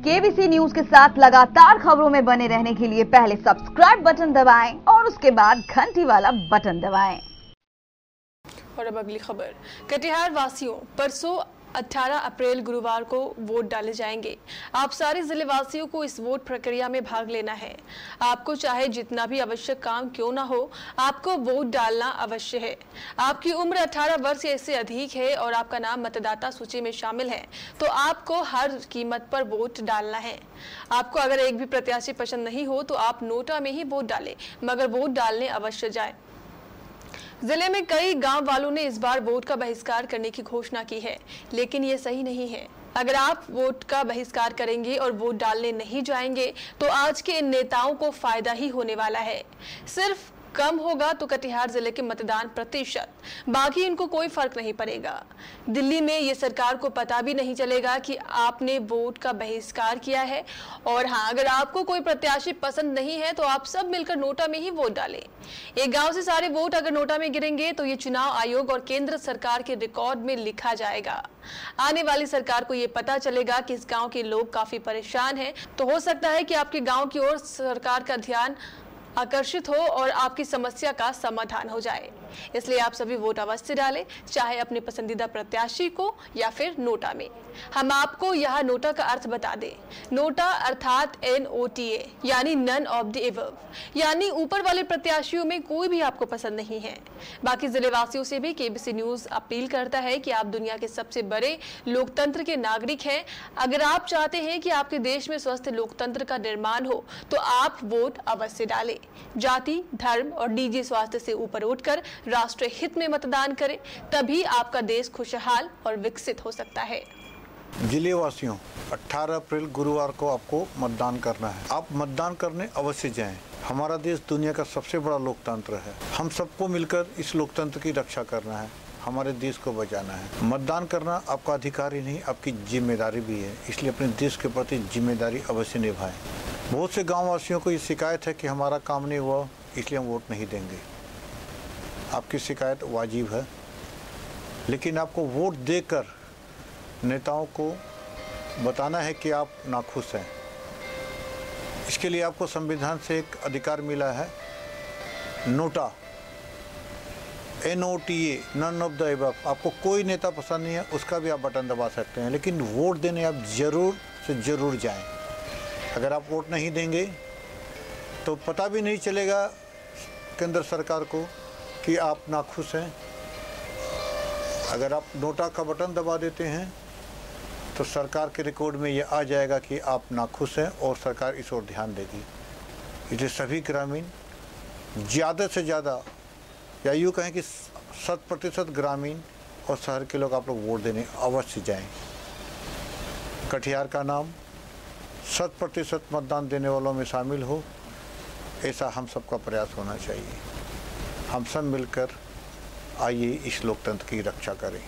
KBC news के साथ लगातार खबरों में बने रहने के लिए पहले सब्सक्राइब बटन दबाएं और उसके बाद घंटी वाला बटन दबाएं। और अब अगली खबर। कटिहार वासियों, परसों 18 अप्रैल गुरुवार को वोट डाले जाएंगे। आप सारे जिले वासियों को इस वोट प्रक्रिया में भाग लेना है। आपको चाहे जितना भी आवश्यक काम क्यों ना हो, आपको वोट डालना अवश्य है। आपकी उम्र 18 वर्ष या इससे अधिक है और आपका नाम मतदाता सूची में शामिल है तो आपको हर कीमत पर वोट डालना है। आपको अगर एक भी प्रत्याशी पसंद नहीं हो तो आप नोटा में ही वोट डालें, मगर वोट डालने अवश्य जाएं। जिले में कई गांव वालों ने इस बार वोट का बहिष्कार करने की घोषणा की है, लेकिन ये सही नहीं है। अगर आप वोट का बहिष्कार करेंगे और वोट डालने नहीं जाएंगे तो आज के इन नेताओं को फायदा ही होने वाला है। सिर्फ कम होगा तो कटिहार जिले के मतदान प्रतिशत, बाकी इनको कोई फर्क नहीं पड़ेगा। दिल्ली में ये सरकार को पता भी नहीं चलेगा कि आपने वोट का बहिष्कार किया है। और हाँ, अगर आपको कोई प्रत्याशी पसंद नहीं है तो आप सब मिलकर नोटा में ही वोट डालें। एक गांव से सारे वोट अगर नोटा में गिरेंगे तो ये चुनाव आयोग और केंद्र सरकार के रिकॉर्ड में लिखा जाएगा। आने वाली सरकार को ये पता चलेगा कि इस गांव के लोग काफी परेशान हैं, तो हो सकता है कि आपके गांव की ओर सरकार का ध्यान आकर्षित हो और आपकी समस्या का समाधान हो जाए। इसलिए आप सभी वोट अवश्य डालें, चाहे अपने पसंदीदा प्रत्याशी को या फिर नोटा में। हम आपको यह नोटा का अर्थ बता दें। नोटा अर्थात NOTA यानी नन ऑफ द एबव, यानी ऊपर वाले प्रत्याशियों में कोई भी आपको पसंद नहीं है। बाकी जिलेवासियों से भी केबीसी न्यूज अपील करता है कि आप दुनिया के सबसे बड़े लोकतंत्र के नागरिक हैं। अगर आप चाहते हैं कि आपके देश में स्वस्थ लोकतंत्र का निर्माण हो तो आप वोट अवश्य डालें। जाति, धर्म और निजी स्वास्थ्य से ऊपर उठकर राष्ट्रीय हित में मतदान करें, तभी आपका देश खुशहाल और विकसित हो सकता है। जिले वासियों, 18 अप्रैल गुरुवार को आपको मतदान करना है। आप मतदान करने अवश्य जाएं। हमारा देश दुनिया का सबसे बड़ा लोकतंत्र है। हम सबको मिलकर इस लोकतंत्र की रक्षा करना है, हमारे देश को बचाना है। मतदान करना आपका अधिकार ही नहीं, आपकी जिम्मेदारी भी है। इसलिए अपने देश के प्रति जिम्मेदारी अवश्य निभाएं। बहुत से गाँव वासियों को ये शिकायत है कि हमारा काम नहीं हुआ इसलिए हम वोट नहीं देंगे। आपकी शिकायत वाजिब है, लेकिन आपको वोट देकर नेताओं को बताना है कि आप नाखुश हैं। इसके लिए आपको संविधान से एक अधिकार मिला है, NOTA, NOTA none of the above. आपको कोई नेता पसंद नहीं है, उसका भी आप बटन दबा सकते हैं, लेकिन वोट देने आप जरूर से ज़रूर जाएं। अगर आप वोट नहीं देंगे तो पता भी नहीं चलेगा केंद्र सरकार को कि आप नाखुश हैं। अगर आप नोटा का बटन दबा देते हैं तो सरकार के रिकॉर्ड में ये आ जाएगा कि आप नाखुश हैं और सरकार इस ओर ध्यान देगी। इसलिए सभी ग्रामीण ज़्यादा से ज़्यादा, या यूँ कहें कि 100% ग्रामीण और शहर के लोग आप लोग वोट देने अवश्य जाएं। कटिहार का नाम 100% मतदान देने वालों में शामिल हो, ऐसा हम सबका प्रयास होना चाहिए। हम सब मिलकर आइए इस लोकतंत्र की रक्षा करें।